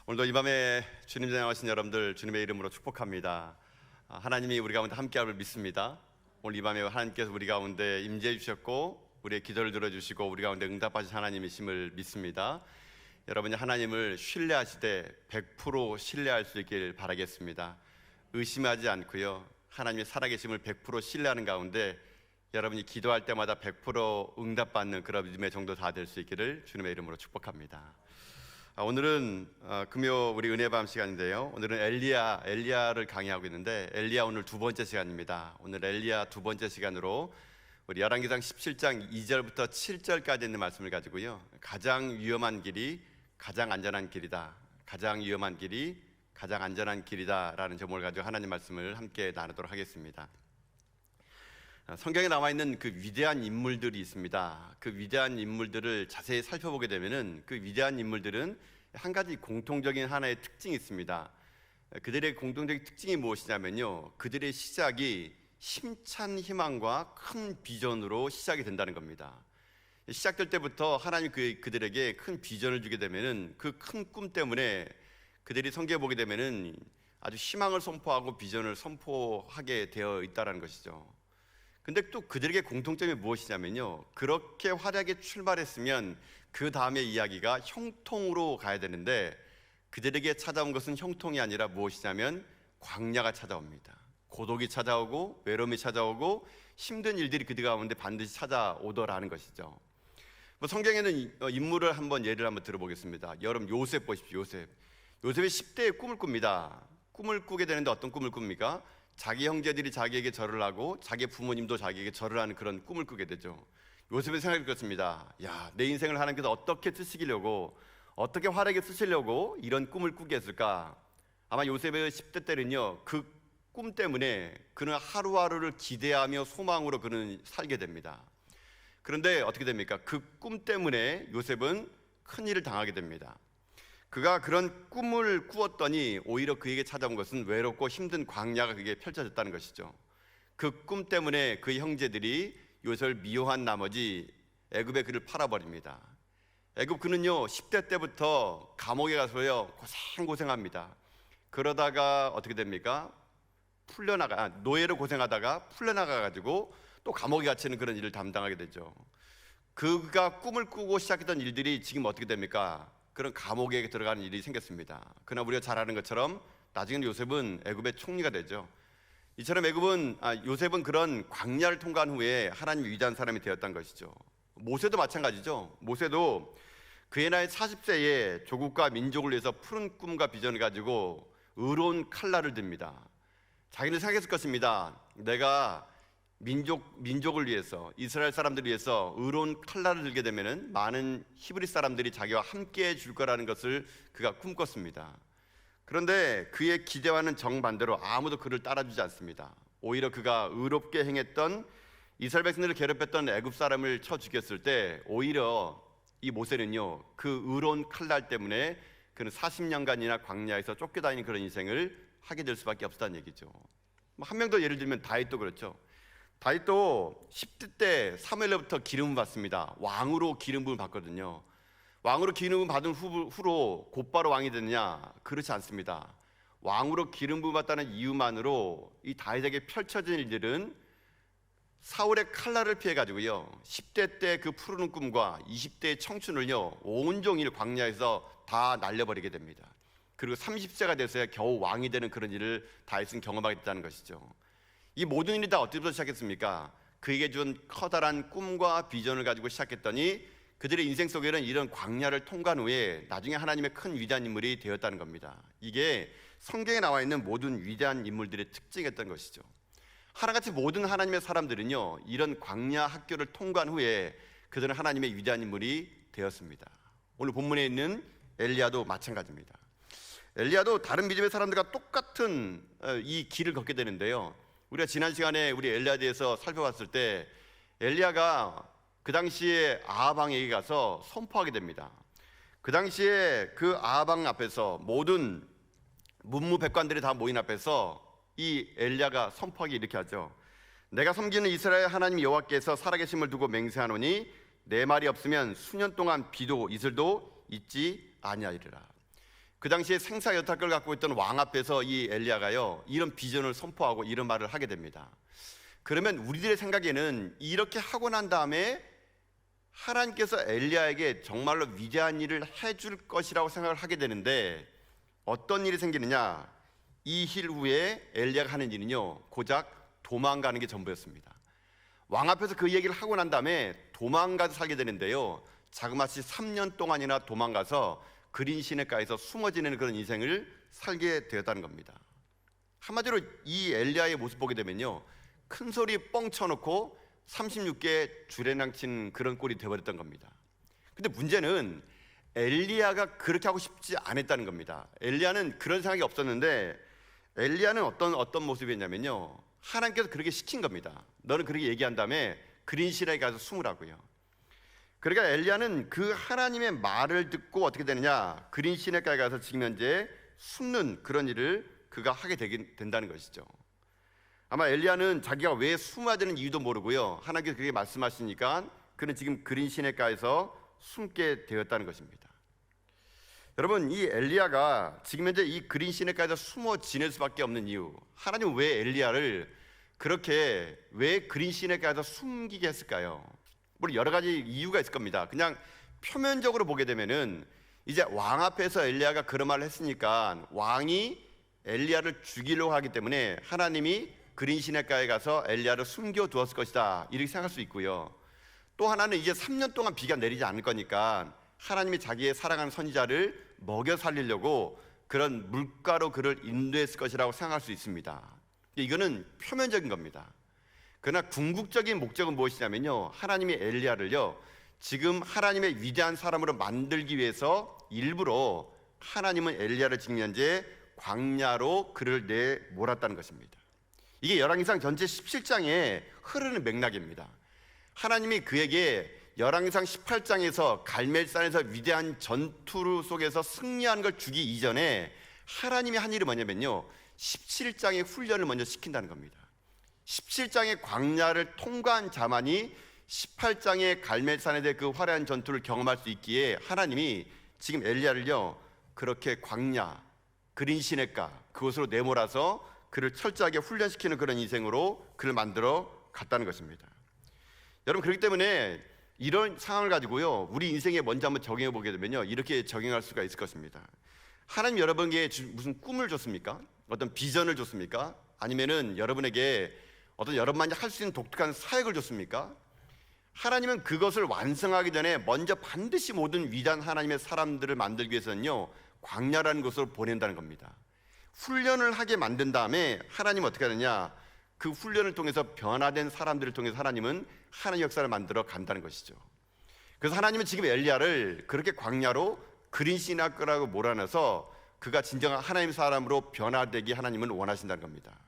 오늘도 이 밤에 주님 전향하신 여러분들 주님의 이름으로 축복합니다. 하나님이 우리 가운데 함께함을 믿습니다. 오늘 이 밤에 하나님께서 우리 가운데 임재해 주셨고 우리의 기도를 들어주시고 우리 가운데 응답하신 하나님이심을 믿습니다. 여러분이 하나님을 신뢰하시되 100% 신뢰할 수 있길 바라겠습니다. 의심하지 않고요, 하나님의 살아계심을 100% 신뢰하는 가운데 여러분이 기도할 때마다 100% 응답받는 그런 믿음의 정도 다 될 수 있기를 주님의 이름으로 축복합니다. 오늘은 금요 우리 은혜밤 시간인데요, 오늘은 엘리야를 강의하고 있는데 엘리야 오늘 두 번째 시간입니다. 오늘 엘리야 두 번째 시간으로 우리 열왕기상 17장 2절부터 7절까지 있는 말씀을 가지고요, 가장 위험한 길이 가장 안전한 길이다, 가장 위험한 길이 가장 안전한 길이다 라는 제목을 가지고 하나님 말씀을 함께 나누도록 하겠습니다. 성경에 나와 있는 그 위대한 인물들이 있습니다. 그 위대한 인물들을 자세히 살펴보게 되면은 그 위대한 인물들은 한 가지 공통적인 하나의 특징이 있습니다. 그들의 공통적인 특징이 무엇이냐면요, 그들의 시작이 힘찬 희망과 큰 비전으로 시작이 된다는 겁니다. 시작될 때부터 하나님이 그들에게 큰 비전을 주게 되면은 그 큰 꿈 때문에 그들이 성경에 보게 되면은 아주 희망을 선포하고 비전을 선포하게 되어 있다는 것이죠. 근데 또 그들에게 공통점이 무엇이냐면요, 그렇게 활약에 출발했으면 그 다음의 이야기가 형통으로 가야 되는데 그들에게 찾아온 것은 형통이 아니라 무엇이냐면 광야가 찾아옵니다. 고독이 찾아오고 외로움이 찾아오고 힘든 일들이 그들 가운데 반드시 찾아오더라는 것이죠. 성경에는 인물을 예를 한번 들어보겠습니다. 여러분 요셉 보십시오. 요셉이 10대에 꿈을 꿉니다. 꿈을 꾸게 되는데 어떤 꿈을 꿉니까? 자기 형제들이 자기에게 절을 하고 자기 부모님도 자기에게 절을 하는 그런 꿈을 꾸게 되죠. 요셉의 생각이 그렇습니다. 내 인생을 하나님께서 어떻게 쓰시려고, 어떻게 활약에 쓰시려고 이런 꿈을 꾸게 했을까? 아마 요셉의 10대 때는요, 그 꿈 때문에 그는 하루하루를 기대하며 소망으로 그는 살게 됩니다. 그런데 어떻게 됩니까? 그 꿈 때문에 요셉은 큰일을 당하게 됩니다. 그가 그런 꿈을 꾸었더니 오히려 그에게 찾아온 것은 외롭고 힘든 광야가 그게 펼쳐졌다는 것이죠. 그 꿈 때문에 그 형제들이 요셉을 미워한 나머지 애굽에 그를 팔아버립니다. 애굽 그는요 10대 때부터 감옥에 가서요 고생합니다. 그러다가 어떻게 됩니까? 노예로 고생하다가 풀려나가가지고 또 감옥에 갇히는 그런 일을 담당하게 되죠. 그가 꿈을 꾸고 시작했던 일들이 지금 어떻게 됩니까? 그런 감옥에 들어가는 일이 생겼습니다. 그러나 우리가 잘 아는 것처럼 나중에 요셉은 애굽의 총리가 되죠. 이처럼 요셉은 그런 광야를 통과한 후에 하나님의 위대한 사람이 되었던 것이죠. 모세도 마찬가지죠. 모세도 그의 나이 40세에 조국과 민족을 위해서 푸른 꿈과 비전을 가지고 의로운 칼날을 듭니다. 자기는 생각했을 것입니다. 내가 민족을 위해서, 이스라엘 사람들을 위해서 의로운 칼날을 들게 되면은 많은 히브리 사람들이 자기와 함께 해줄 거라는 것을 그가 꿈꿨습니다. 그런데 그의 기대와는 정반대로 아무도 그를 따라주지 않습니다. 오히려 그가 의롭게 행했던 이스라엘 백성들을 괴롭혔던 애굽 사람을 쳐 죽였을 때 오히려 이 모세는요 그 의로운 칼날 때문에 그는 40년간이나 광야에서 쫓겨다니는 그런 인생을 하게 될 수밖에 없었다는 얘기죠. 한 명 더 예를 들면 다윗도 그렇죠. 다윗도 10대 때 사무엘로부터 기름을 받습니다. 왕으로 기름부음을 받거든요. 왕으로 기름부음을 받은 후로 곧바로 왕이 되느냐? 그렇지 않습니다. 왕으로 기름부음을 받다는 이유만으로 이 다윗에게 펼쳐진 일들은 사울의 칼날을 피해가지고요 10대 때 그 푸르는 꿈과 20대의 청춘을요 온종일 광야에서 다 날려버리게 됩니다. 그리고 30세가 돼서야 겨우 왕이 되는 그런 일을 다윗은 경험하게 됐다는 것이죠. 이 모든 일이 다 어디부터 시작했습니까? 그에게 준 커다란 꿈과 비전을 가지고 시작했더니 그들의 인생 속에는 이런 광야를 통과한 후에 나중에 하나님의 큰 위대한 인물이 되었다는 겁니다. 이게 성경에 나와 있는 모든 위대한 인물들의 특징이었던 것이죠. 하나같이 모든 하나님의 사람들은요 이런 광야 학교를 통과한 후에 그들은 하나님의 위대한 인물이 되었습니다. 오늘 본문에 있는 엘리야도 마찬가지입니다. 엘리야도 다른 믿음의 사람들과 똑같은 이 길을 걷게 되는데요, 우리가 지난 시간에 우리 엘리야에 대해서 살펴봤을 때 엘리야가 그 당시에 아합 왕에게 가서 선포하게 됩니다. 그 당시에 그 아합 왕 앞에서 모든 문무백관들이 다 모인 앞에서 이 엘리야가 선포하기 이렇게 하죠. 내가 섬기는 이스라엘 하나님 여호와께서 살아계심을 두고 맹세하노니 내 말이 없으면 수년 동안 비도 이슬도 있지 아니하리라. 그 당시에 생사여탈을 갖고 있던 왕 앞에서 이 엘리야가요 이런 비전을 선포하고 이런 말을 하게 됩니다. 그러면 우리들의 생각에는 이렇게 하고 난 다음에 하나님께서 엘리야에게 정말로 위대한 일을 해줄 것이라고 생각을 하게 되는데, 어떤 일이 생기느냐, 이 일 후에 엘리야가 하는 일은요 고작 도망가는 게 전부였습니다. 왕 앞에서 그 얘기를 하고 난 다음에 도망가서 살게 되는데요, 자그마치 3년 동안이나 도망가서 그린 시내가에서 숨어 지내는 그런 인생을 살게 되었다는 겁니다. 한마디로 이 엘리야의 모습 보게 되면요, 큰 소리 뻥 쳐놓고 36개 주례랑 친 그런 꼴이 되어버렸던 겁니다. 근데 문제는 엘리야가 그렇게 하고 싶지 않았다는 겁니다. 엘리야는 그런 생각이 없었는데, 엘리야는 어떤 모습이었냐면요, 하나님께서 그렇게 시킨 겁니다. 너는 그렇게 얘기한 다음에 그린 시내에 가서 숨으라고요. 그러니까 엘리야는 그 하나님의 말을 듣고 어떻게 되느냐, 그린 시내가에 가서 지금 현재 숨는 그런 일을 그가 하게 된다는 것이죠. 아마 엘리야는 자기가 왜 숨어야 되는 이유도 모르고요, 하나님께서 그렇게 말씀하시니까 그는 지금 그린 시내가에서 숨게 되었다는 것입니다. 여러분, 이 엘리야가 지금 현재 이 그린 시내가에서 숨어 지낼 수밖에 없는 이유, 하나님은 왜 엘리야를 그렇게 왜 그린 시내가에서 숨기게 했을까요? 물론 여러 가지 이유가 있을 겁니다. 그냥 표면적으로 보게 되면은 이제 왕 앞에서 엘리야가 그런 말을 했으니까 왕이 엘리야를 죽이려고 하기 때문에 하나님이 그린 시내가에 가서 엘리야를 숨겨두었을 것이다, 이렇게 생각할 수 있고요. 또 하나는 이제 3년 동안 비가 내리지 않을 거니까 하나님이 자기의 사랑하는 선지자를 먹여 살리려고 그런 물가로 그를 인도했을 것이라고 생각할 수 있습니다. 이거는 표면적인 겁니다. 그러나 궁극적인 목적은 무엇이냐면요, 하나님이 엘리야를요 지금 하나님의 위대한 사람으로 만들기 위해서 일부러 하나님은 엘리야를 지금 현재 광야로 그를 내몰았다는 것입니다. 이게 열왕기상 전체 17장에 흐르는 맥락입니다. 하나님이 그에게 열왕기상 18장에서 갈멜산에서 위대한 전투 속에서 승리한 걸 주기 이전에 하나님이 한 일이 뭐냐면요, 17장의 훈련을 먼저 시킨다는 겁니다. 17장의 광야를 통과한 자만이 18장의 갈멜산에 대해 그 화려한 전투를 경험할 수 있기에 하나님이 지금 엘리야를요 그렇게 광야, 그린 시내가 그곳으로 내몰아서 그를 철저하게 훈련시키는 그런 인생으로 그를 만들어 갔다는 것입니다. 여러분, 그렇기 때문에 이런 상황을 가지고요 우리 인생에 먼저 한번 적용해 보게 되면요 이렇게 적용할 수가 있을 것입니다. 하나님 여러분에게 무슨 꿈을 줬습니까? 어떤 비전을 줬습니까? 아니면은 여러분에게 어떤 여러분만이 할 수 있는 독특한 사역을 줬습니까? 하나님은 그것을 완성하기 전에 먼저 반드시 모든 위대한 하나님의 사람들을 만들기 위해서는요 광야라는 곳으로 보낸다는 겁니다. 훈련을 하게 만든 다음에 하나님은 어떻게 하느냐, 그 훈련을 통해서 변화된 사람들을 통해서 하나님은 하나님의 역사를 만들어 간다는 것이죠. 그래서 하나님은 지금 엘리야를 그렇게 광야로 그린 시내가라고 몰아넣어서 그가 진정한 하나님의 사람으로 변화되기 하나님은 원하신다는 겁니다.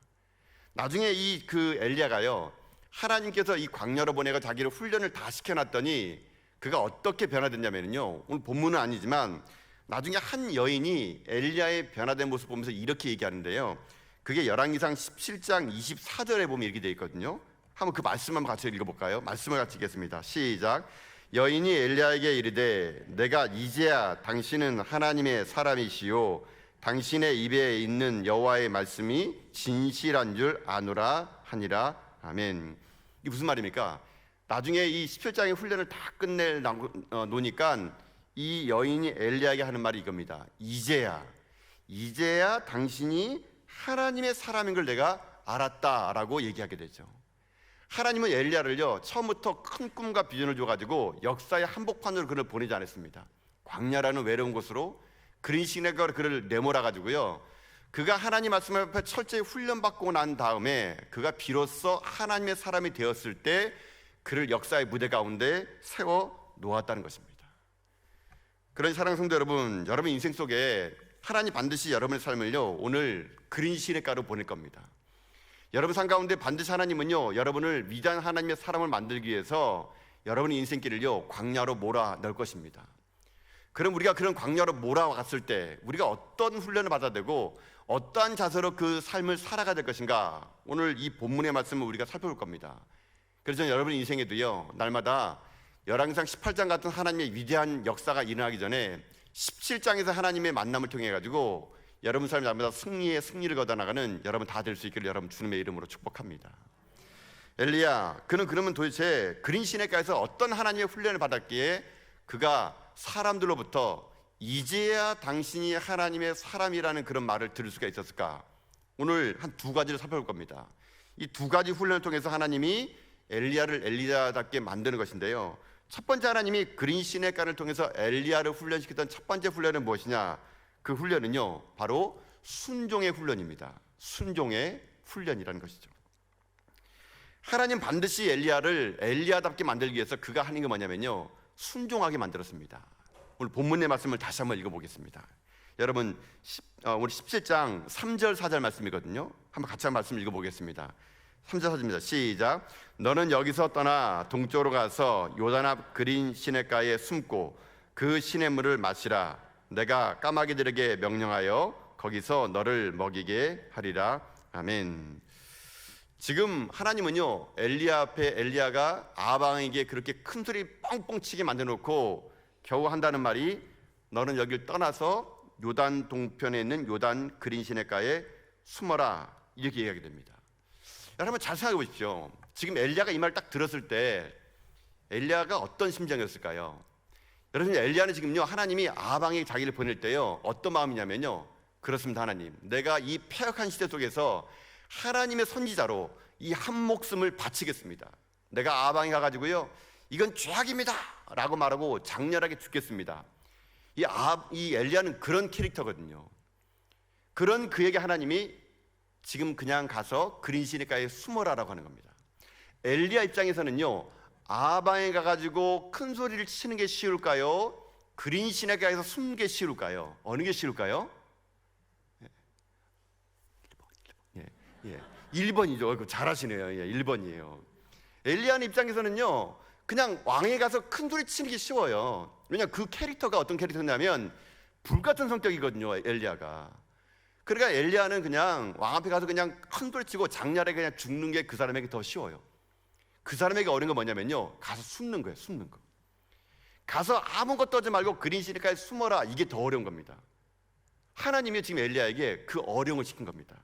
나중에 이 그 엘리야가요 하나님께서 이 광야로 보내가 자기를 훈련을 다 시켜놨더니 그가 어떻게 변화됐냐면요, 오늘 본문은 아니지만 나중에 한 여인이 엘리야의 변화된 모습 보면서 이렇게 얘기하는데요, 그게 열왕기상 17장 24절에 보면 이렇게 되어 있거든요. 한번 그 말씀 한번 같이 읽어볼까요? 말씀을 같이 읽겠습니다. 시작. 여인이 엘리야에게 이르되 내가 이제야 당신은 하나님의 사람이시요 당신의 입에 있는 여호와의 말씀이 진실한 줄 아노라 하니라. 아멘. 이게 무슨 말입니까? 나중에 이 17장의 훈련을 다 끝내 놓으니까 이 여인이 엘리야에게 하는 말이 이겁니다. 이제야 당신이 하나님의 사람인 걸 내가 알았다라고 얘기하게 되죠. 하나님은 엘리야를요 처음부터 큰 꿈과 비전을 줘가지고 역사의 한복판으로 그를 보내지 않았습니다. 광야라는 외로운 곳으로 그린 시내가로 그를 내몰아가지고요 그가 하나님 말씀 앞에 철저히 훈련받고 난 다음에 그가 비로소 하나님의 사람이 되었을 때 그를 역사의 무대 가운데 세워 놓았다는 것입니다. 그런 사랑하는 성도 여러분, 여러분 인생 속에 하나님 반드시 여러분의 삶을요 오늘 그린 시내가로 보낼 겁니다. 여러분 삶 가운데 반드시 하나님은요 여러분을 위대한 하나님의 사람을 만들기 위해서 여러분의 인생길을요 광야로 몰아 넣을 것입니다. 그럼 우리가 그런 광야로 몰아갔을 때 우리가 어떤 훈련을 받아야 되고 어떠한 자세로 그 삶을 살아가야 될 것인가, 오늘 이 본문의 말씀을 우리가 살펴볼 겁니다. 그래서 여러분의 인생에도요 날마다 열왕기상 18장 같은 하나님의 위대한 역사가 일어나기 전에 17장에서 하나님의 만남을 통해 가지고 여러분 삶 날마다 승리를 거둬나가는 여러분 다 될 수 있기를 여러분 주님의 이름으로 축복합니다. 엘리야, 그는 그러면 도대체 그린 시내가에서 어떤 하나님의 훈련을 받았기에 그가 사람들로부터 이제야 당신이 하나님의 사람이라는 그런 말을 들을 수가 있었을까? 오늘 한 두 가지를 살펴볼 겁니다. 이 두 가지 훈련을 통해서 하나님이 엘리야를 엘리야답게 만드는 것인데요, 첫 번째 하나님이 그린 시내가를 통해서 엘리야를 훈련시켰던 첫 번째 훈련은 무엇이냐? 그 훈련은요, 바로 순종의 훈련입니다. 순종의 훈련이라는 것이죠. 하나님 반드시 엘리야를 엘리야답게 만들기 위해서 그가 하는 게 뭐냐면요, 순종하게 만들었습니다. 오늘 본문의 말씀을 다시 한번 읽어보겠습니다. 여러분, 우리 17장 3절 4절 말씀이거든요. 한번 같이 한 말씀 읽어보겠습니다. 3절 4절입니다. 시작. 너는 여기서 떠나 동쪽으로 가서 요단 앞 그린 시냇가에 숨고 그 시냇물을 마시라. 내가 까마귀들에게 명령하여 거기서 너를 먹이게 하리라. 아멘. 지금 하나님은요, 엘리야 앞에 엘리야가 아방에게 그렇게 큰 소리 뻥뻥 치게 만들어놓고 겨우 한다는 말이 너는 여길 떠나서 요단 동편에 있는 요단 그린 시냇가에 숨어라, 이렇게 얘기하게 됩니다. 여러분 잘 생각해 보십시오. 지금 엘리야가 이 말을 딱 들었을 때 엘리야가 어떤 심정이었을까요? 여러분, 엘리야는 지금요, 하나님이 아방에 자기를 보낼 때요, 어떤 마음이냐면요, 그렇습니다. 하나님, 내가 이 폐역한 시대 속에서 하나님의 선지자로 이 한 목숨을 바치겠습니다. 내가 아방에 가가지고요, 이건 죄악입니다 라고 말하고 장렬하게 죽겠습니다. 이 엘리야는 그런 캐릭터거든요. 그런 그에게 하나님이 지금 그냥 가서 그린 시냇가에 숨어라라고 하는 겁니다. 엘리야 입장에서는요, 아방에 가가지고 큰 소리를 치는 게 쉬울까요? 그린 시냇가에서 숨는 게 쉬울까요? 어느 게 쉬울까요? 1번이죠. 잘하시네요. 1번이에요. 엘리야는 입장에서는요, 그냥 왕에 가서 큰 소리 치는 게 쉬워요. 왜냐하면 그 캐릭터가 어떤 캐릭터냐면 불같은 성격이거든요, 엘리야가. 그러니까 엘리야는 그냥 왕 앞에 가서 그냥 큰 소리 치고 장렬하게 그냥 죽는 게 그 사람에게 더 쉬워요. 그 사람에게 어려운 건 뭐냐면요, 가서 숨는 거예요. 숨는 거. 가서 아무것도 하지 말고 그린 시냇가에 숨어라, 이게 더 어려운 겁니다. 하나님이 지금 엘리야에게 그 어려움을 시킨 겁니다.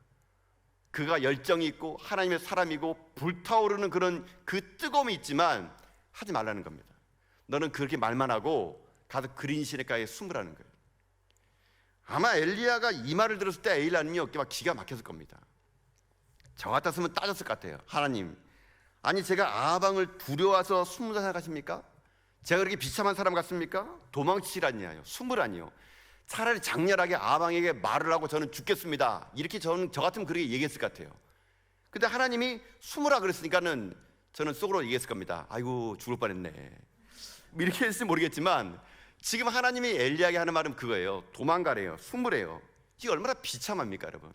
그가 열정이 있고 하나님의 사람이고 불타오르는 그런 그 뜨거움이 있지만 하지 말라는 겁니다. 너는 그렇게 말만 하고 가서 그린 시냇가에 숨으라는 거예요. 아마 엘리야가 이 말을 들었을 때 엘리야는요, 막 기가 막혔을 겁니다. 저 같았으면 따졌을 것 같아요. 하나님, 아니 제가 아방을 두려워서 숨는다 생각하십니까? 제가 그렇게 비참한 사람 같습니까? 도망치라니요, 숨으라니요. 차라리 장렬하게 아방에게 말을 하고 저는 죽겠습니다, 이렇게 저 같으면 그렇게 얘기했을 것 같아요. 근데 하나님이 숨으라 그랬으니까는 저는 속으로 얘기했을 겁니다. 아이고 죽을 뻔했네, 이렇게 했을지 모르겠지만 지금 하나님이 엘리야에게 하는 말은 그거예요. 도망가래요, 숨으래요. 이게 얼마나 비참합니까, 여러분?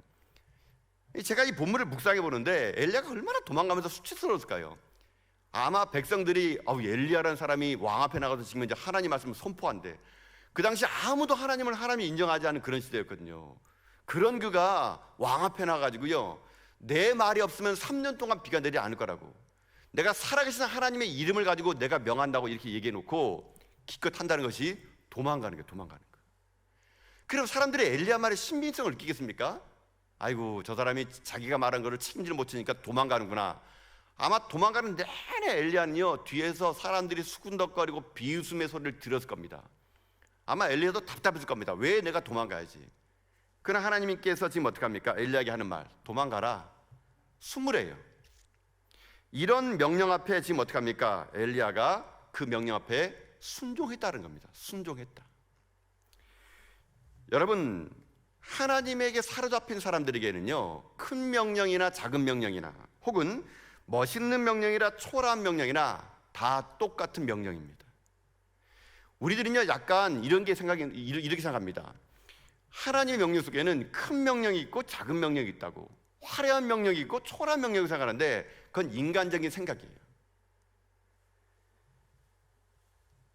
제가 이 본문을 묵상해 보는데 엘리야가 얼마나 도망가면서 수치스러웠을까요? 아마 백성들이 엘리야라는 사람이 왕 앞에 나가서 지금 이제 하나님 말씀을 선포한대. 그 당시 아무도 하나님을 하나님이 인정하지 않은 그런 시대였거든요. 그런 그가 왕 앞에 나가지고요, 내 말이 없으면 3년 동안 비가 내리지 않을 거라고, 내가 살아계신 하나님의 이름을 가지고 내가 명한다고 이렇게 얘기해 놓고 기껏 한다는 것이 도망가는 거예요. 도망가는 거. 그럼 사람들이 엘리야 말에 신빙성을 느끼겠습니까? 아이고 저 사람이 자기가 말한 거를 책임질 못하니까 도망가는구나. 아마 도망가는 내내 엘리야는요, 뒤에서 사람들이 수군덕거리고 비웃음의 소리를 들었을 겁니다. 아마 엘리야도 답답했을 겁니다. 왜 내가 도망가야지? 그러나 하나님께서 지금 어떻게 합니까? 엘리야에게 하는 말, 도망가라, 숨으래요. 이런 명령 앞에 지금 어떻게 합니까? 엘리야가 그 명령 앞에 순종했다는 겁니다. 순종했다. 여러분, 하나님에게 사로잡힌 사람들에게는요, 큰 명령이나 작은 명령이나 혹은 멋있는 명령이나 초라한 명령이나 다 똑같은 명령입니다. 우리들은요, 약간 이렇게 생각합니다. 하나님의 명령 속에는 큰 명령이 있고 작은 명령이 있다고, 화려한 명령이 있고 초라한 명령이 생각하는데 그건 인간적인 생각이에요.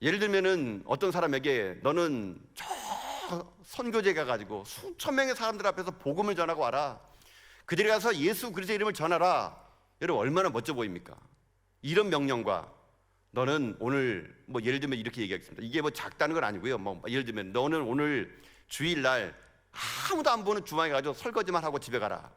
예를 들면은 어떤 사람에게 너는 저 선교지에 가가지고 수천 명의 사람들 앞에서 복음을 전하고 와라, 그들이 가서 예수 그리스도의 이름을 전하라. 여러분 얼마나 멋져 보입니까? 이런 명령과 너는 오늘 뭐 예를 들면 이렇게 얘기하겠습니다. 이게 뭐 작다는 건 아니고요. 뭐 예를 들면 너는 오늘 주일날 아무도 안 보는 주방에 가서 설거지만 하고 집에 가라.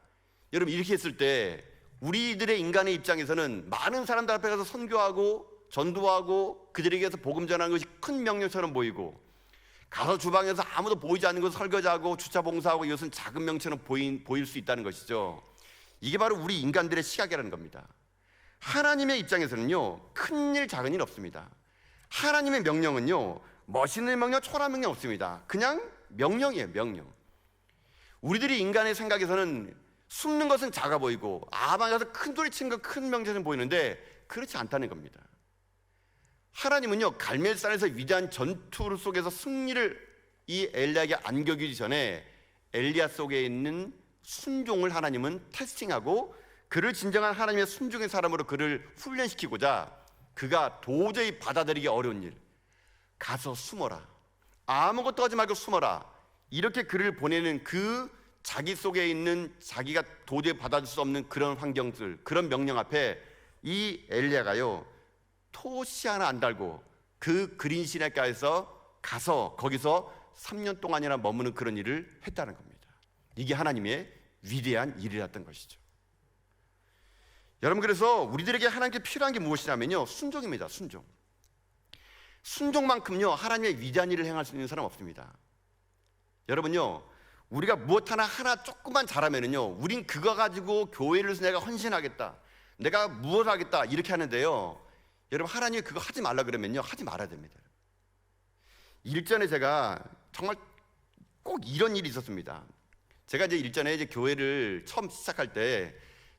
여러분 이렇게 했을 때 우리들의 인간의 입장에서는 많은 사람들 앞에 가서 선교하고 전도하고 그들에게서 복음 전하는 것이 큰 명령처럼 보이고, 가서 주방에서 아무도 보이지 않는 곳 설거지하고 주차 봉사하고 이것은 작은 명처럼 보일 수 있다는 것이죠. 이게 바로 우리 인간들의 시각이라는 겁니다. 하나님의 입장에서는요, 큰 일 작은 일 없습니다. 하나님의 명령은요, 멋있는 명령 초라한 명령 없습니다. 그냥 명령이에요. 명령. 우리들이 인간의 생각에서는 숨는 것은 작아 보이고 아방 가서 큰 소리 치는 것 큰 명제는 보이는데 그렇지 않다는 겁니다. 하나님은요, 갈멜산에서 위대한 전투 속에서 승리를 이 엘리야에게 안겨주기 전에 엘리야 속에 있는 순종을 하나님은 테스팅하고 그를 진정한 하나님의 순종의 사람으로 그를 훈련시키고자 그가 도저히 받아들이기 어려운 일, 가서 숨어라, 아무것도 하지 말고 숨어라, 이렇게 그를 보내는 그 자기 속에 있는 자기가 도저히 받아줄 수 없는 그런 환경들, 그런 명령 앞에 이 엘리야가요, 토시 하나 안 달고 그 그린 시내가에서 가서 거기서 3년 동안이나 머무는 그런 일을 했다는 겁니다. 이게 하나님의 위대한 일이었던 것이죠. 여러분, 그래서 우리들에게 하나님께 필요한 게 무엇이냐면요, 순종입니다. 순종. 순종만큼요 하나님의 위대한 일을 행할 수 있는 사람 없습니다. 여러분요, 우리가 무엇 하나 조금만 잘하면은요, 우린 그거 가지고 교회를 위해서 내가 헌신하겠다, 내가 무엇을 하겠다 이렇게 하는데요, 여러분 하나님이 그거 하지 말라 그러면요 하지 말아야 됩니다. 일전에 제가 정말 꼭 이런 일이 있었습니다. 제가 이제 일전에 이제 교회를 처음 시작할 때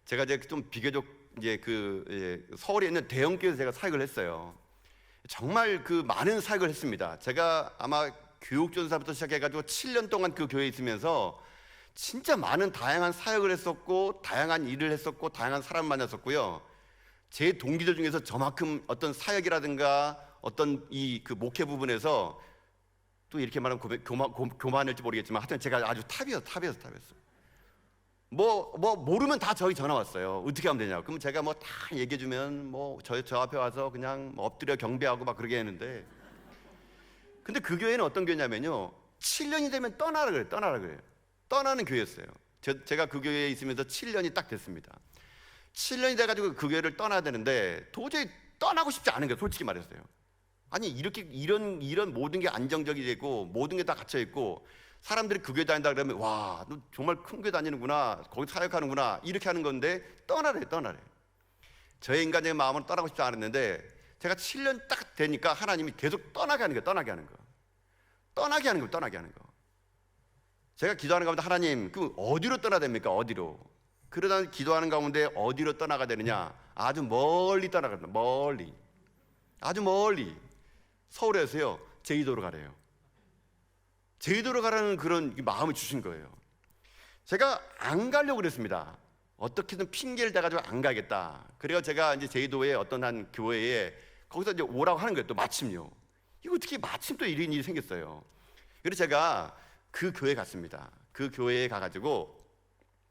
제가 이제 좀 비교적 이제 서울에 있는 대형 교회에서 제가 사역을 했어요. 정말 그 많은 사역을 했습니다. 제가 아마 교육전사부터 시작해가지고 7년 동안 그 교회에 있으면서 진짜 많은 다양한 사역을 했었고, 다양한 일을 했었고, 다양한 사람 만났었고요. 제 동기들 중에서 저만큼 어떤 사역이라든가 어떤 이 그 목회 부분에서 또 이렇게 말하면 교만할지 모르겠지만 하여튼 제가 아주 탑이었어. 뭐 모르면 다 저희 전화 왔어요. 어떻게 하면 되냐고. 그럼 제가 뭐 다 얘기해주면 뭐 저 앞에 와서 그냥 엎드려 경배하고 막 그러게 했는데, 근데 그 교회는 어떤 교회냐면요, 7년이 되면 떠나라 그래요. 떠나는 교회였어요. 제가 그 교회에 있으면서 7년이 딱 됐습니다. 7년이 돼가지고 그 교회를 떠나야 되는데 도저히 떠나고 싶지 않은 거예요. 솔직히 말했어요. 아니 이렇게 이런 모든 게 안정적이 되고 모든 게 다 갇혀 있고 사람들이 그 교회 다닌다 그러면 와, 너 정말 큰 교회 다니는구나, 거기 사역하는구나 이렇게 하는 건데 떠나래. 저의 인간적인 마음은 떠나고 싶지 않았는데 제가 7년 딱 되니까 하나님이 계속 떠나게 하는 거. 제가 기도하는 가운데 하나님, 그 어디로 떠나야 됩니까? 어디로? 그러다 기도하는 가운데 어디로 떠나가 되느냐? 아주 멀리 떠나갑니다. 아주 멀리. 서울에서요 제주도로 가래요. 제주도로 가라는 그런 마음을 주신 거예요. 제가 안 가려고 그랬습니다. 어떻게든 핑계를 대가지고 안 가겠다. 그래서 제가 이제 제주도의 어떤 한 교회에 거기서 이제 오라고 하는 거예요. 또 마침요. 이거 어떻게 마침 또 이런 일이 생겼어요. 그래서 제가 그 교회에 갔습니다. 그 교회에 가가지고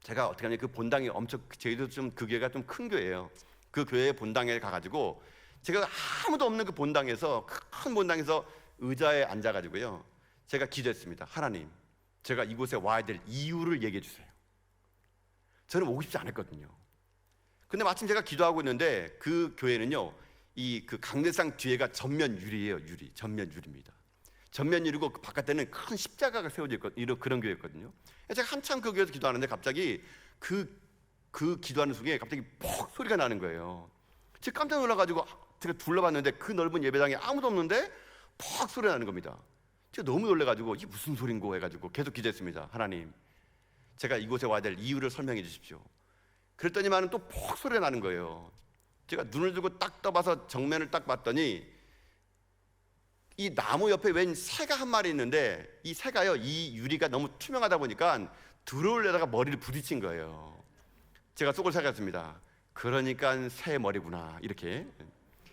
제가 어떻게 하냐면 그 본당이 엄청, 제주도 좀 그 교회가 좀 큰 교회예요. 그 교회 본당에 가가지고 제가 아무도 없는 그 본당에서, 큰 본당에서 의자에 앉아가지고요 제가 기도했습니다. 하나님, 제가 이곳에 와야 될 이유를 얘기해 주세요. 저는 오고 싶지 않았거든요. 근데 마침 제가 기도하고 있는데 그 교회는요 이 그 강대상 뒤에가 전면 유리예요. 전면 유리입니다. 전면 유리고 그 바깥에는 큰 십자가가 세워져 있고 이런 그런 교회였거든요. 제가 한참 그 교회에서 기도하는데 갑자기 그 기도하는 속에 갑자기 퍽 소리가 나는 거예요. 제가 깜짝 놀라가지고 제가 둘러봤는데 그 넓은 예배당에 아무도 없는데 퍽 소리 나는 겁니다. 제가 너무 놀래가지고 이게 무슨 소린고 해가지고 계속 기도했습니다. 하나님, 제가 이곳에 와야 될 이유를 설명해 주십시오. 그랬더니만은 또 퍽 소리가 나는 거예요. 제가 눈을 들고 딱 떠봐서 정면을 딱 봤더니 이 나무 옆에 웬 새가 한 마리 있는데 이 새가요, 이 유리가 너무 투명하다 보니까 들어올려다가 머리를 부딪힌 거예요. 제가 속을 생각했습니다. 그러니까 새 머리구나 이렇게.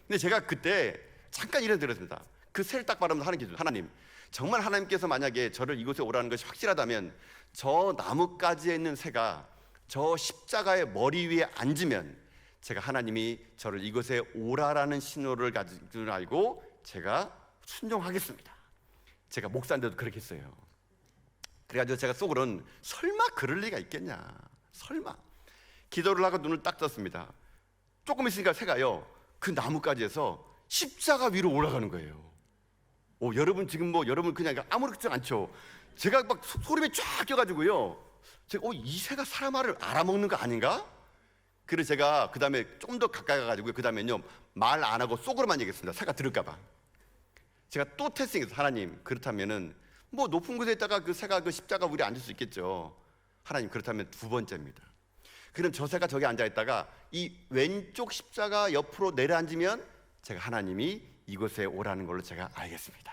근데 제가 그때 잠깐 이런 들었습니다. 그 새를 딱 바라보면서 하는 기도, 하나님, 정말 하나님께서 만약에 저를 이곳에 오라는 것이 확실하다면 저 나뭇가지에 있는 새가 저 십자가의 머리 위에 앉으면 제가 하나님이 저를 이곳에 오라라는 신호를 가진 줄 알고 제가 순종하겠습니다. 제가 목사인데도 그렇게 했어요. 그래가지고 제가 속으로는 설마 그럴 리가 있겠냐, 설마. 기도를 하고 눈을 딱 떴습니다. 조금 있으니까 새가요 그 나뭇가지에서 십자가 위로 올라가는 거예요. 여러분 지금 여러분 그냥 아무렇지 않죠. 제가 막 소름이 쫙 껴가지고요, 제가 이 새가 사람 말을 알아먹는 거 아닌가? 그래서 제가 그 다음에 좀 더 가까이 가가지고 그 다음에는요 말 안 하고 속으로만 얘기했습니다. 새가 들을까봐. 제가 또 테스팅했어요. 하나님, 그렇다면은 높은 곳에 있다가 그 새가 그 십자가 위에 앉을 수 있겠죠. 하나님, 그렇다면 두 번째입니다. 그럼 저 새가 저기 앉아 있다가 이 왼쪽 십자가 옆으로 내려앉으면 제가 하나님이 이곳에 오라는 걸로 제가 알겠습니다.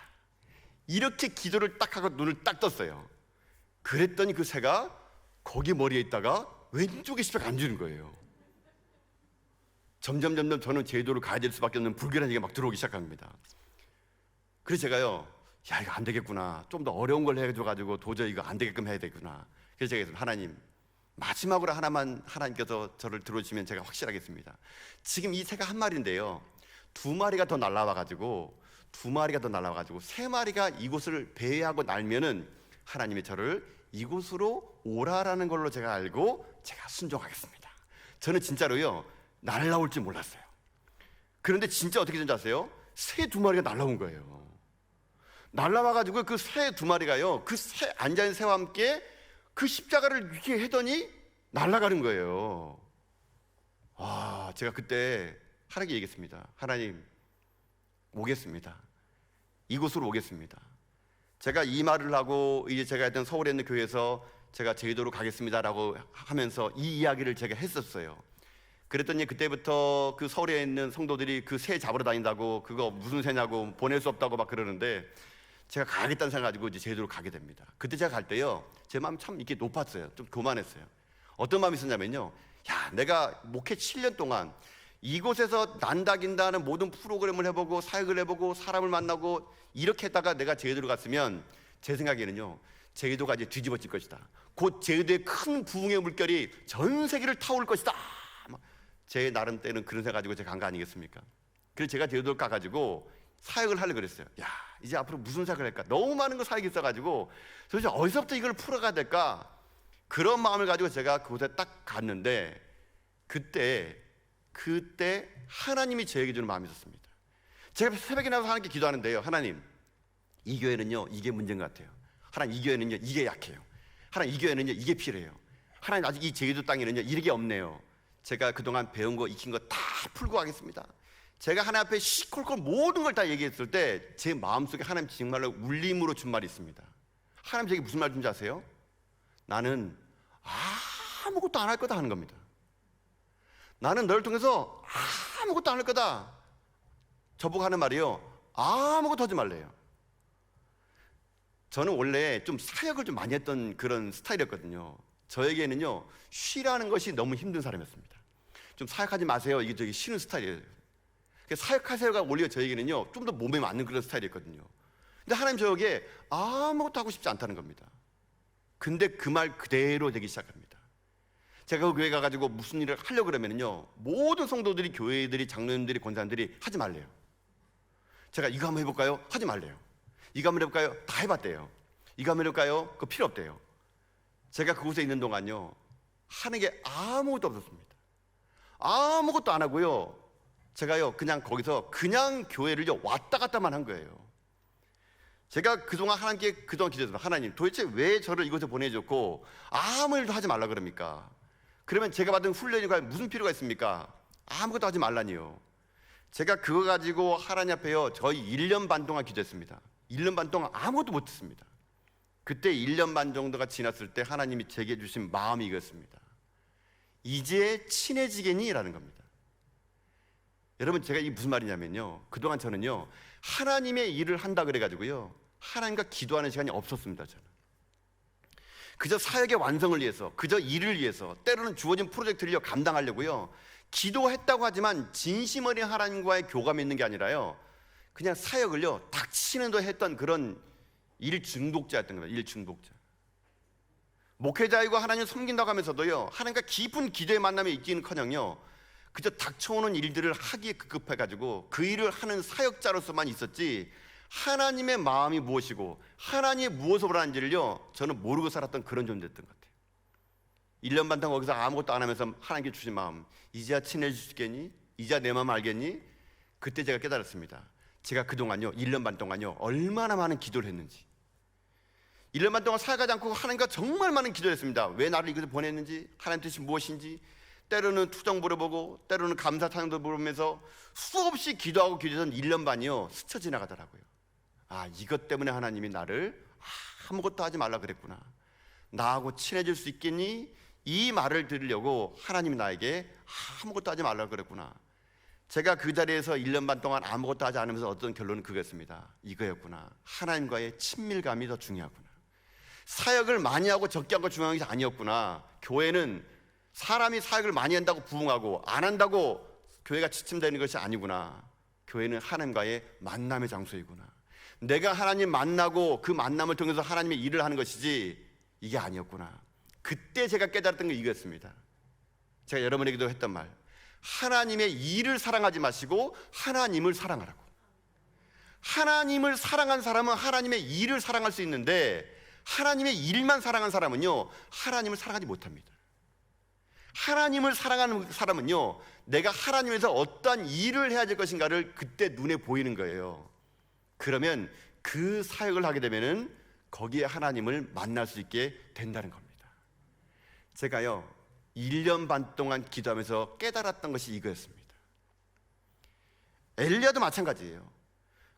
이렇게 기도를 딱 하고 눈을 딱 떴어요. 그랬더니 그 새가 거기 머리에 있다가 왼쪽에 십자가 앉는 거예요. 점점 저는 제도를 가야 될 수밖에 없는 불길한 얘기가 막 들어오기 시작합니다. 그래서 제가요, 야, 이거 안 되겠구나, 좀 더 어려운 걸 해줘가지고 도저히 이거 안 되게끔 해야 되구나. 그래서 제가 했습니다. 하나님, 마지막으로 하나만 하나님께서 저를 들어주시면 제가 확실하겠습니다. 지금 이 새가 한 마리인데요, 두 마리가 더 날아와가지고 세 마리가 이곳을 배회하고 날면은 하나님이 저를 이곳으로 오라라는 걸로 제가 알고 제가 순종하겠습니다. 저는 진짜로요 날아올 줄 몰랐어요. 그런데 진짜 어떻게 된지 아세요? 새 두 마리가 날아온 거예요. 날아와가지고 그 새 두 마리가요, 그 새 앉아있는 새와 함께 그 십자가를 이렇게 해더니 날아가는 거예요. 제가 그때 하나님께 얘기했습니다. 하나님, 오겠습니다. 이곳으로 오겠습니다. 제가 이 말을 하고 이제 제가 했던 서울에 있는 교회에서 제가 제주도로 가겠습니다라고 하면서 이 이야기를 제가 했었어요. 그랬더니 그때부터 그 서울에 있는 성도들이 그 새 잡으러 다닌다고, 그거 무슨 새냐고, 보낼 수 없다고 막 그러는데 제가 가겠다는 생각 가지고 이제 제주도로 가게 됩니다. 그때 제가 갈 때요, 제 마음이 참 이렇게 높았어요. 좀 교만했어요. 어떤 마음이 있었냐면요, 야, 내가 목회 7년 동안 이곳에서 난다긴다는 모든 프로그램을 해보고 사역을 해보고 사람을 만나고 이렇게 했다가 내가 제주도로 갔으면 제 생각에는요, 제주도가 이제 뒤집어질 것이다. 곧 제주도의 큰 부흥의 물결이 전 세계를 타올 것이다. 제 나름 때는 그런 생각 가지고 제가 간 거 아니겠습니까? 그래서 제가 제주도를 가가지고 사역을 하려고 그랬어요. 야, 이제 앞으로 무슨 사역을 할까? 너무 많은 거 사역이 있어가지고 도대체 어디서부터 이걸 풀어가야 될까? 그런 마음을 가지고 제가 그곳에 딱 갔는데 그때 하나님이 저에게 주는 마음이 있었습니다. 제가 새벽에 나와서 하나님께 기도하는데요, 하나님, 이 교회는요 이게 문제인 것 같아요. 하나님, 이 교회는요 이게 약해요. 하나님, 이 교회는요 이게 필요해요. 하나님, 아직 이 제주도 땅에는요 이게 없네요. 제가 그동안 배운 거 익힌 거 다 풀고 가겠습니다. 제가 하나님 앞에 시콜콜 모든 걸 다 얘기했을 때 제 마음속에 하나님 정말로 울림으로 준 말이 있습니다. 하나님 제게 무슨 말 준지 아세요? 나는 아무것도 안 할 거다 하는 겁니다. 나는 너를 통해서 아무것도 안 할 거다. 저보고 하는 말이요, 아무것도 하지 말래요. 저는 원래 좀 사역을 좀 많이 했던 그런 스타일이었거든요. 저에게는요 쉬라는 것이 너무 힘든 사람이었습니다. 좀 사역하지 마세요, 이게 저기 쉬는 스타일이에요. 사역하세요가 오히려 저에게는요 좀 더 몸에 맞는 그런 스타일이었거든요. 근데 하나님 저에게 아무것도 하고 싶지 않다는 겁니다. 근데 그 말 그대로 되기 시작합니다. 제가 그 교회 가가지고 무슨 일을 하려고 그러면요 모든 성도들이, 교회들이, 장로님들이, 권사님들이 하지 말래요. 제가 이거 한번 해볼까요? 하지 말래요. 이거 한번 해볼까요? 다 해봤대요. 이거 한번 해볼까요? 그거 필요 없대요. 제가 그곳에 있는 동안요 하는 게 아무것도 없었습니다. 아무것도 안 하고요, 제가요 그냥 거기서 그냥 교회를요 왔다 갔다만 한 거예요. 제가 그동안 하나님께 기도했습니다. 하나님, 도대체 왜 저를 이곳에 보내줬고 아무 일도 하지 말라 그럽니까? 그러면 제가 받은 훈련이 과연 무슨 필요가 있습니까? 아무것도 하지 말라니요. 제가 그거 가지고 하나님 앞에요 저희 1년 반 동안 기도했습니다. 1년 반 동안 아무것도 못했습니다. 그때 1년 반 정도가 지났을 때 하나님이 제게 주신 마음이 이것입니다. 이제 친해지겠니? 라는 겁니다. 여러분, 제가 이게 무슨 말이냐면요, 그동안 저는요 하나님의 일을 한다 그래가지고요 하나님과 기도하는 시간이 없었습니다. 저는 그저 사역의 완성을 위해서, 그저 일을 위해서, 때로는 주어진 프로젝트를 감당하려고요 기도했다고 하지만 진심 어린 하나님과의 교감이 있는 게 아니라요 그냥 사역을요 닥치는 도 했던 그런 일 중독자였던 겁니다. 일 중독자. 목회자이고 하나님 섬긴다고 하면서도요 하나님과 깊은 기도의 만남에 있기는커녕요 그저 닥쳐오는 일들을 하기에 급급해가지고 그 일을 하는 사역자로서만 있었지 하나님의 마음이 무엇이고 하나님이 무엇을 원하는지를요 저는 모르고 살았던 그런 존재였던 것 같아요. 1년 반 동안 거기서 아무것도 안 하면서 하나님께 주신 마음, 이제야 친해질 수 있겠니? 이제야 내 마음 알겠니? 그때 제가 깨달았습니다. 제가 그동안요 1년 반 동안요 얼마나 많은 기도를 했는지. 1년 반 동안 살아가지 않고 하나님과 정말 많은 기도를 했습니다. 왜 나를 이곳에 보냈는지, 하나님 뜻이 무엇인지, 때로는 투정 물어보고 때로는 감사탕도 물으면서 수없이 기도하고 기도했던 1년 반이요 스쳐 지나가더라고요. 아, 이것 때문에 하나님이 나를 아무것도 하지 말라 그랬구나. 나하고 친해질 수 있겠니? 이 말을 들으려고 하나님이 나에게 아무것도 하지 말라 그랬구나. 제가 그 자리에서 1년 반 동안 아무것도 하지 않으면서 얻은 결론은 그거였습니다. 이거였구나. 하나님과의 친밀감이 더 중요하구나. 사역을 많이 하고 적게 하고 중요한 게 아니었구나. 교회는 사람이 사역을 많이 한다고 부흥하고 안 한다고 교회가 지침되는 것이 아니구나. 교회는 하나님과의 만남의 장소이구나. 내가 하나님 만나고 그 만남을 통해서 하나님의 일을 하는 것이지 이게 아니었구나. 그때 제가 깨달았던 게 이거였습니다. 제가 여러분에게도 했던 말, 하나님의 일을 사랑하지 마시고 하나님을 사랑하라고. 하나님을 사랑한 사람은 하나님의 일을 사랑할 수 있는데 하나님의 일만 사랑한 사람은요 하나님을 사랑하지 못합니다. 하나님을 사랑하는 사람은요 내가 하나님에서 어떠한 일을 해야 될 것인가를 그때 눈에 보이는 거예요. 그러면 그 사역을 하게 되면은 거기에 하나님을 만날 수 있게 된다는 겁니다. 제가요 1년 반 동안 기도하면서 깨달았던 것이 이거였습니다. 엘리야도 마찬가지예요.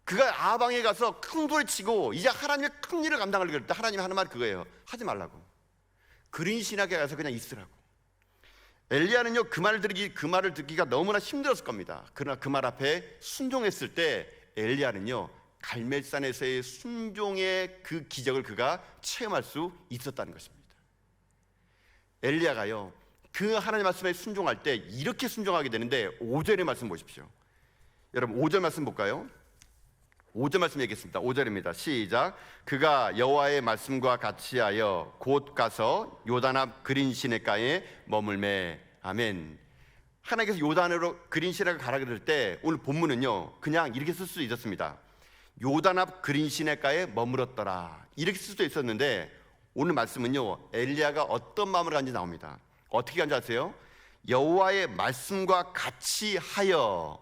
그가 아방에 가서 큰 소리 치고 이제 하나님의 큰 일을 감당하려고 했을 때 하나님이 하는 말이 그거예요. 하지 말라고. 그린 신학에 가서 그냥 있으라고. 엘리야는요 그 말을 듣기가 너무나 힘들었을 겁니다. 그러나 그 말 앞에 순종했을 때 엘리야는요 갈멜산에서의 순종의 그 기적을 그가 체험할 수 있었다는 것입니다. 엘리야가요 그 하나님 말씀에 순종할 때 이렇게 순종하게 되는데 5절의 말씀 보십시오. 여러분 5절 말씀 볼까요? 5절 말씀 얘기했습니다. 5절입니다. 시작. 그가 여호와의 말씀과 같이 하여 곧 가서 요단 앞 그린 시냇가에 머물매. 아멘. 하나님께서 요단으로 그린 시냇가를 가라 그럴 때 오늘 본문은요 그냥 이렇게 쓸 수 있었습니다. 요단 앞 그린 시냇가에 머물었더라 이렇게 쓸 수도 있었는데 오늘 말씀은요 엘리야가 어떤 마음으로 간지 나옵니다. 어떻게 간지 아세요? 여호와의 말씀과 같이 하여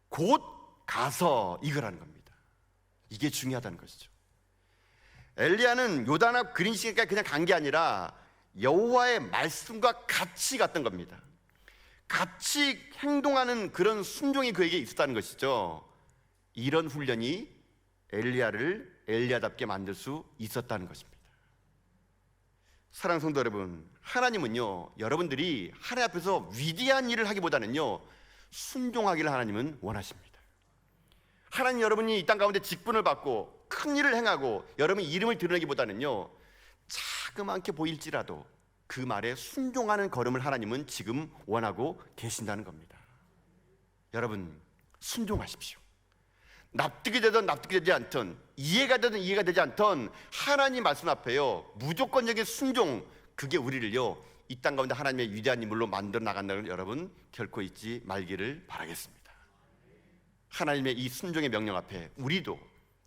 곧 가서 이거라는 겁니다. 이게 중요하다는 것이죠. 엘리야는 요단 앞 그린 시냇가에 그냥 간 게 아니라 여호와의 말씀과 같이 갔던 겁니다. 같이 행동하는 그런 순종이 그에게 있었다는 것이죠. 이런 훈련이 엘리야를 엘리야답게 만들 수 있었다는 것입니다. 사랑하는 성도 여러분, 하나님은요 여러분들이 하나님 앞에서 위대한 일을 하기보다는요 순종하기를 하나님은 원하십니다. 하나님 여러분이 이 땅 가운데 직분을 받고 큰 일을 행하고 여러분의 이름을 드러내기보다는요 자그맣게 보일지라도 그 말에 순종하는 걸음을 하나님은 지금 원하고 계신다는 겁니다. 여러분 순종하십시오. 납득이 되든 납득이 되지 않든 이해가 되든 이해가 되지 않든 하나님 말씀 앞에요 무조건적인 순종, 그게 우리를요 이 땅 가운데 하나님의 위대한 인물로 만들어 나간다는 여러분 결코 잊지 말기를 바라겠습니다. 하나님의 이 순종의 명령 앞에 우리도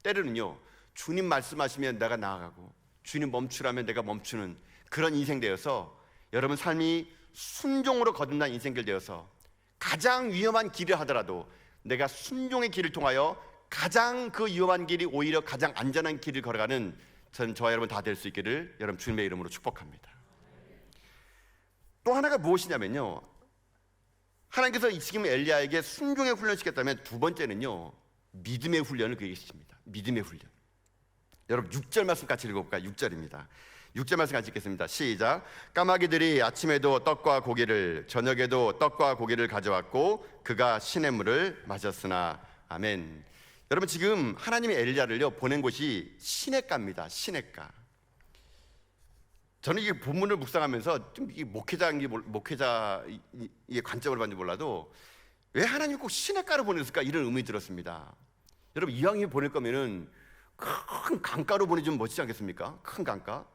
때로는요 주님 말씀하시면 내가 나아가고 주님 멈추라면 내가 멈추는 그런 인생 되어서 여러분 삶이 순종으로 거듭난 인생들 되어서 가장 위험한 길을 하더라도 내가 순종의 길을 통하여 가장 그 위험한 길이 오히려 가장 안전한 길을 걸어가는 저와 여러분 다 될 수 있기를 여러분 주님의 이름으로 축복합니다. 또 하나가 무엇이냐면요 하나님께서 지금 엘리야에게 순종의 훈련을 시켰다면 두 번째는요 믿음의 훈련을 그에게 시킵니다. 믿음의 훈련. 여러분 6절 말씀 같이 읽어볼까요? 6절입니다. 6절 말씀 같이 읽겠습니다. 시작. 까마귀들이 아침에도 떡과 고기를 저녁에도 떡과 고기를 가져왔고 그가 시냇물을 마셨으나. 아멘. 여러분 지금 하나님이 엘리야를요 보낸 곳이 시냇가입니다. 시냇가. 저는 이 본문을 묵상하면서 좀 이게 목회자의 관점으로 봤는지 몰라도 왜 하나님이 꼭 시냇가로 보냈을까 이런 의문이 들었습니다. 여러분 이왕이 보낼 거면은 큰 강가로 보내주면 멋지지 않겠습니까? 큰 강가.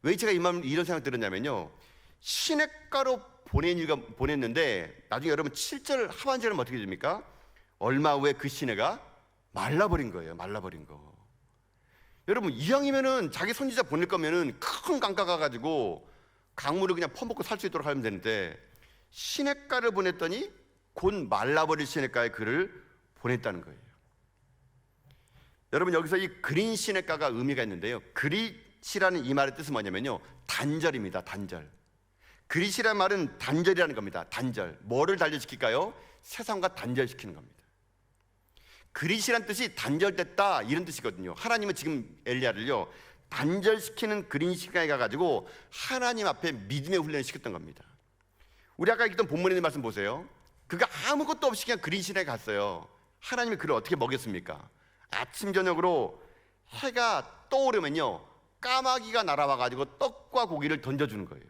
왜 제가 이런 생각 들었냐면요 시냇가로 보냈는데 나중에 여러분 7절 하반절은 어떻게 됩니까? 얼마 후에 그 시내가 말라버린 거예요. 말라버린 거. 여러분 이왕이면은 자기 선지자 보낼 거면은 큰 강가 가가지고 강물을 그냥 퍼먹고 살 수 있도록 하면 되는데 시냇가를 보냈더니 곧 말라버릴 시냇가에 그를 보냈다는 거예요. 여러분 여기서 이 그린 시냇가가 의미가 있는데요. 그릿이라는 이 말의 뜻은 뭐냐면요, 단절입니다. 단절. 그릿이라는 말은 단절이라는 겁니다. 단절. 뭐를 단절시킬까요? 세상과 단절시키는 겁니다. 그릿이란 뜻이 단절됐다 이런 뜻이거든요. 하나님은 지금 엘리야를요 단절시키는 그린 시간에 가가지고 하나님 앞에 믿음의 훈련을 시켰던 겁니다. 우리 아까 읽던 본문에 있는 말씀 보세요. 그가 아무것도 없이 그냥 그린 시간에 갔어요. 하나님이 그를 어떻게 먹였습니까? 아침 저녁으로 해가 떠오르면요 까마귀가 날아와가지고 떡과 고기를 던져주는 거예요.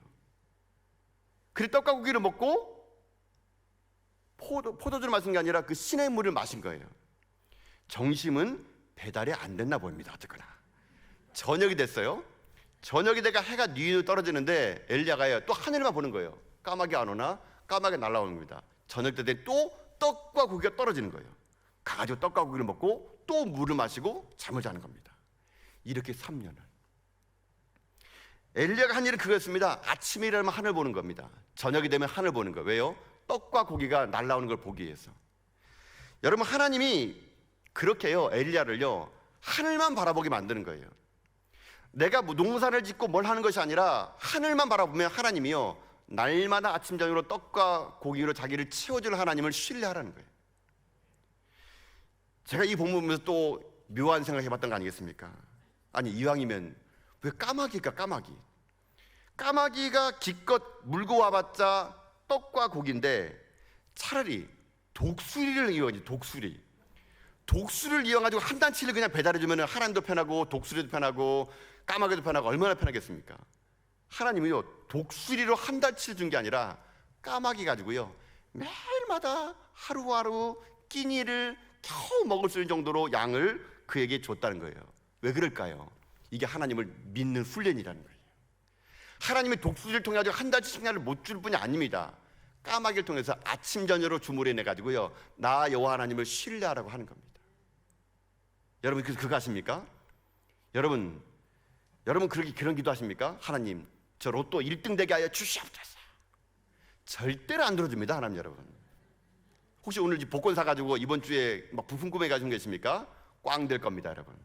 그래 떡과 고기를 먹고 포도주를 마신 게 아니라 그 시냇 물을 마신 거예요. 정심은 배달이 안 됐나 봅니다. 어쨌거나 저녁이 됐어요. 저녁이 돼가 해가 뉘누 떨어지는데 엘리야가요 또 하늘만 보는 거예요. 까마귀 안 오나? 까마귀 날아오는 겁니다. 저녁 때 또 떡과 고기가 떨어지는 거예요. 가가지고 떡과 고기를 먹고 또 물을 마시고 잠을 자는 겁니다. 이렇게 3년을. 엘리야가 한 일은 그거였습니다. 아침에 일어나면 하늘 보는 겁니다. 저녁이 되면 하늘 보는 거예요. 왜요? 떡과 고기가 날아오는 걸 보기 위해서. 여러분 하나님이 그렇게요 엘리야를요 하늘만 바라보게 만드는 거예요. 내가 농사를 짓고 뭘 하는 것이 아니라 하늘만 바라보면 하나님이요 날마다 아침 저녁으로 떡과 고기로 자기를 채워줄 하나님을 신뢰하라는 거예요. 제가 이 본문 보면서 또 묘한 생각해봤던 거 아니겠습니까? 아니 이왕이면 왜 까마귀가 까마귀가 기껏 물고 와봤자 떡과 고기인데 차라리 독수리를 이용하지. 독수리를 이용가지고 한 단치를 그냥 배달해주면 하나님도 편하고 독수리도 편하고 까마귀도 편하고 얼마나 편하겠습니까? 하나님은요 독수리로 한 단치를 준 게 아니라 까마귀 가지고요 매일마다 하루하루 끼니를 겨우 먹을 수 있는 정도로 양을 그에게 줬다는 거예요. 왜 그럴까요? 이게 하나님을 믿는 훈련이라는 거예요. 하나님이 독수리를 통해 가지고 한 단치 식량을 못 줄 뿐이 아닙니다. 까마귀를 통해서 아침 저녁으로 주물러내 가지고요 나 여호와 하나님을 신뢰하라고 하는 겁니다. 여러분 그거 아십니까? 여러분 그런 기도 하십니까? 하나님 저 로또 1등 되게 하여 주시옵소서. 절대로 안 들어줍니다. 하나님 여러분. 혹시 오늘 복권 사가지고 이번 주에 막 부품 구매 가지고 계십니까? 꽝 될 겁니다. 여러분.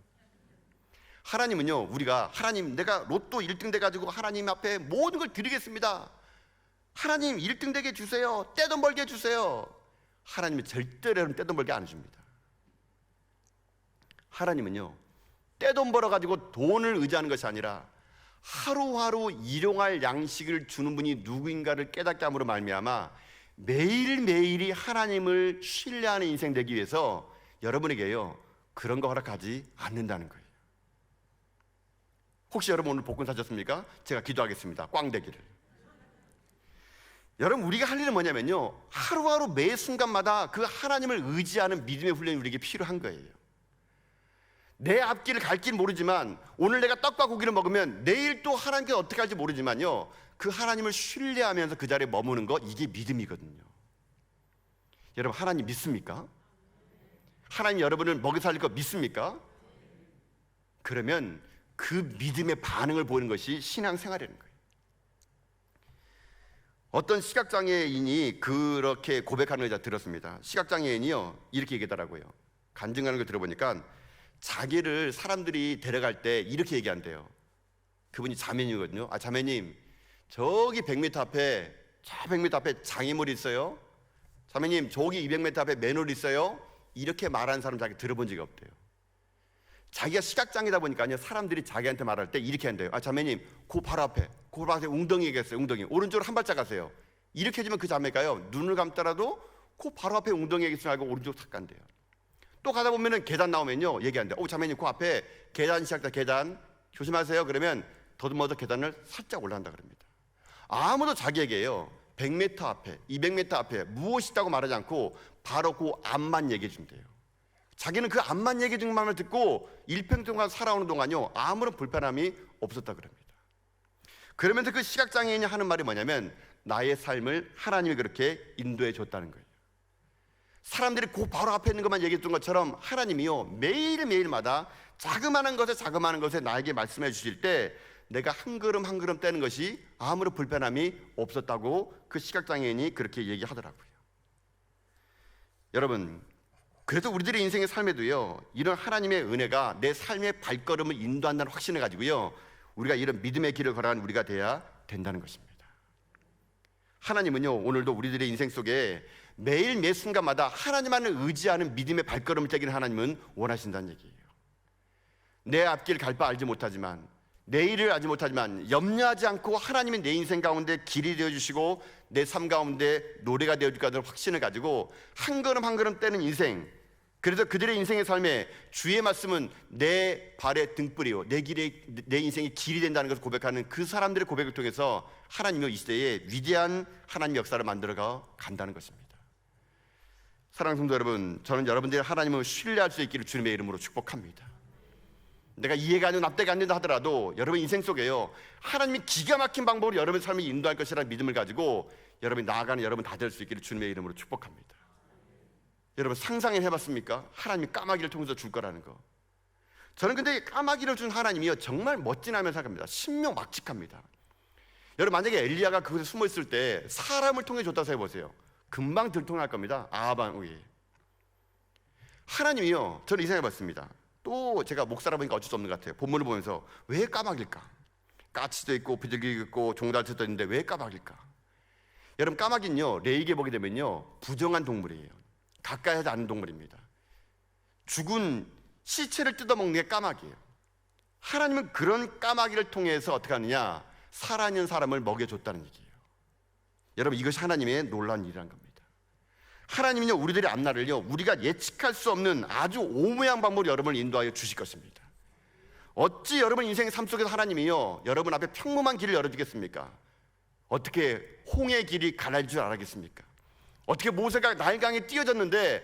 하나님은요 우리가 하나님 내가 로또 1등 돼가지고 하나님 앞에 모든 걸 드리겠습니다. 하나님 1등 되게 주세요. 떼돈 벌게 해주세요. 하나님은 절대로 떼돈 벌게 안 해줍니다. 하나님은요 떼돈 벌어가지고 돈을 의지하는 것이 아니라 하루하루 일용할 양식을 주는 분이 누구인가를 깨닫게 함으로 말미암아 매일매일이 하나님을 신뢰하는 인생 되기 위해서 여러분에게요 그런 거 허락하지 않는다는 거예요. 혹시 여러분 오늘 복권 사셨습니까? 제가 기도하겠습니다. 꽝 되기를. 여러분 우리가 할 일은 뭐냐면요 하루하루 매 순간마다 그 하나님을 의지하는 믿음의 훈련이 우리에게 필요한 거예요. 내 앞길을 갈 길 모르지만 오늘 내가 떡과 고기를 먹으면 내일 또 하나님께서 어떻게 할지 모르지만요 그 하나님을 신뢰하면서 그 자리에 머무는 거 이게 믿음이거든요. 여러분 하나님 믿습니까? 하나님 여러분을 먹여 살릴 거 믿습니까? 그러면 그 믿음의 반응을 보이는 것이 신앙생활이라는 거예요. 어떤 시각장애인이 그렇게 고백하는 걸 제가 들었습니다. 시각장애인이요 이렇게 얘기하더라고요. 간증하는 걸 들어보니까 자기를 사람들이 데려갈 때 이렇게 얘기한대요. 그분이 자매님이거든요. 아 자매님 저기 100m 앞에 저 100m 앞에 장애물이 있어요. 자매님 저기 200m 앞에 맨홀이 있어요. 이렇게 말하는 사람 자기 들어본 적이 없대요. 자기가 시각장애다 보니까요 사람들이 자기한테 말할 때 이렇게 한대요. 아 자매님 그 바로 앞에 웅덩이겠어요. 웅덩이 오른쪽으로 한 발짝 가세요. 이렇게 해주면 그 자매가요 눈을 감더라도 그 바로 앞에 웅덩이겠어요 하고 오른쪽 탁 간대요. 또 가다 보면은 계단 나오면요 얘기한대. 자매님 그 앞에 계단 시작다. 계단 조심하세요. 그러면 더듬어서 계단을 살짝 올라간다 그럽니다. 아무도 자기에게요 100m 앞에 200m 앞에 무엇이 있다고 말하지 않고 바로 그 앞만 얘기해 준대요. 자기는 그 앞만 얘기해 준 말을 듣고 일평 동안 살아오는 동안요 아무런 불편함이 없었다 그럽니다. 그러면서 그 시각장애인이 하는 말이 뭐냐면 나의 삶을 하나님이 그렇게 인도해 줬다는 거예요. 사람들이 그 바로 앞에 있는 것만 얘기해 준 것처럼 하나님이요 매일매일마다 자그마한 것에 나에게 말씀해 주실 때 내가 한 걸음 한 걸음 떼는 것이 아무런 불편함이 없었다고 그 시각장애인이 그렇게 얘기하더라고요. 여러분, 그래서 우리들의 인생의 삶에도요 이런 하나님의 은혜가 내 삶의 발걸음을 인도한다는 확신을 가지고요 우리가 이런 믿음의 길을 걸어가는 우리가 돼야 된다는 것입니다. 하나님은요 오늘도 우리들의 인생 속에 매일 매 순간마다 하나님만을 의지하는 믿음의 발걸음을 떼기는 하나님은 원하신다는 얘기예요. 내 앞길 갈 바 알지 못하지만 내일을 알지 못하지만 염려하지 않고 하나님이 내 인생 가운데 길이 되어주시고 내 삶 가운데 노래가 되어줄 거라는 확신을 가지고 한 걸음 한 걸음 떼는 인생, 그래서 그들의 인생의 삶에 주의 말씀은 내 발의 등불이요 내 인생의 길이 된다는 것을 고백하는 그 사람들의 고백을 통해서 하나님이 이 시대에 위대한 하나님 역사를 만들어가 간다는 것입니다. 사랑하는 성도 여러분, 저는 여러분들이 하나님을 신뢰할 수 있기를 주님의 이름으로 축복합니다. 내가 이해가 안 되고 납득이 안 된다 하더라도 여러분 인생 속에요 하나님이 기가 막힌 방법으로 여러분의 삶을 인도할 것이라는 믿음을 가지고 여러분이 나아가는 여러분 다 될 수 있기를 주님의 이름으로 축복합니다. 여러분 상상해 봤습니까? 하나님이 까마귀를 통해서 줄 거라는 거. 저는 근데 까마귀를 준 하나님이요 정말 멋지나면 생각합니다. 신명막측합니다. 여러분 만약에 엘리야가 그곳에 숨어 있을 때 사람을 통해 줬다고 생각해보세요. 금방 들통날 겁니다. 아하방우에. 하나님이요 저는 이 생각해봤습니다. 또 제가 목사라 보니까 어쩔 수 없는 것 같아요. 본문을 보면서 왜 까마귀일까? 까치도 있고 비둘기도 있고 종달새도 있는데 왜 까마귀일까? 여러분 까마귀는요 레이게 보게 되면요 부정한 동물이에요. 가까이 하지 않는 동물입니다. 죽은 시체를 뜯어먹는 게 까마귀예요. 하나님은 그런 까마귀를 통해서 어떻게 하느냐 살아있는 사람을 먹여줬다는 얘기예요. 여러분 이것이 하나님의 놀라운 일이라는 겁니다. 하나님은요 우리들의 앞날을요 우리가 예측할 수 없는 아주 오묘한 방법으로 여러분을 인도하여 주실 것입니다. 어찌 여러분 인생의 삶 속에서 하나님이요 여러분 앞에 평범한 길을 열어주겠습니까? 어떻게 홍해의 길이 가라질 줄 알겠습니까? 어떻게 모세가 나일강에 뛰어졌는데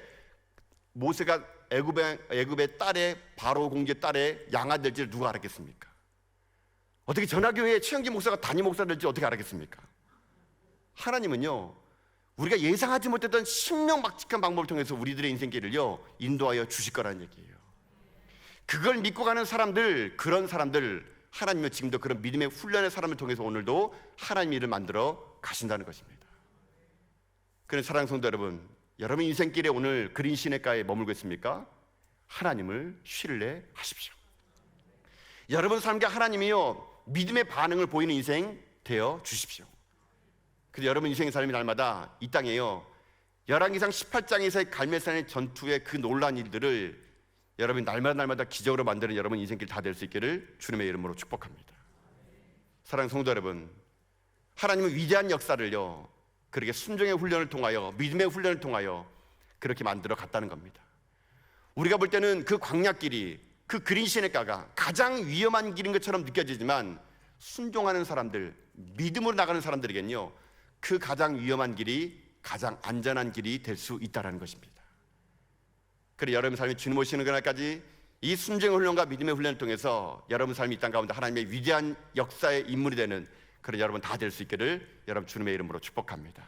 모세가 애굽의 딸의 바로 공주의 딸의 양아 될지를 누가 알았겠습니까? 어떻게 전하교회의 최영진 목사가 담임 목사 될지 어떻게 알았겠습니까? 하나님은요 우리가 예상하지 못했던 신명막측한 방법을 통해서 우리들의 인생길을요 인도하여 주실 거라는 얘기예요. 그걸 믿고 가는 사람들, 그런 사람들 하나님은 지금도 그런 믿음의 훈련의 사람을 통해서 오늘도 하나님 일을 만들어 가신다는 것입니다. 그런 사랑하는 성도 여러분, 여러분 인생길에 오늘 그린 시냇가에 머물고 있습니까? 하나님을 신뢰하십시오. 여러분 삶과 하나님이요 믿음의 반응을 보이는 인생 되어 주십시오. 그래서 여러분 인생의 삶이 날마다 이 땅에요 열왕기상 18장에서의 갈멜산의 전투의 그 놀라운 일들을 여러분이 날마다 기적으로 만드는 여러분 인생길 다 될 수 있기를 주님의 이름으로 축복합니다. 사랑하는 성도 여러분, 하나님은 위대한 역사를요 그렇게 순종의 훈련을 통하여 믿음의 훈련을 통하여 그렇게 만들어 갔다는 겁니다. 우리가 볼 때는 그 광야길이 그 그린 시냇가가 가장 위험한 길인 것처럼 느껴지지만 순종하는 사람들, 믿음으로 나가는 사람들에겐요 그 가장 위험한 길이 가장 안전한 길이 될 수 있다는 것입니다. 그래 여러분 삶이 주님 오시는 그날까지 이 순종의 훈련과 믿음의 훈련을 통해서 여러분 삶이 이 땅 가운데 하나님의 위대한 역사의 인물이 되는 그런 여러분 다 될 수 있기를 여러분 주님의 이름으로 축복합니다.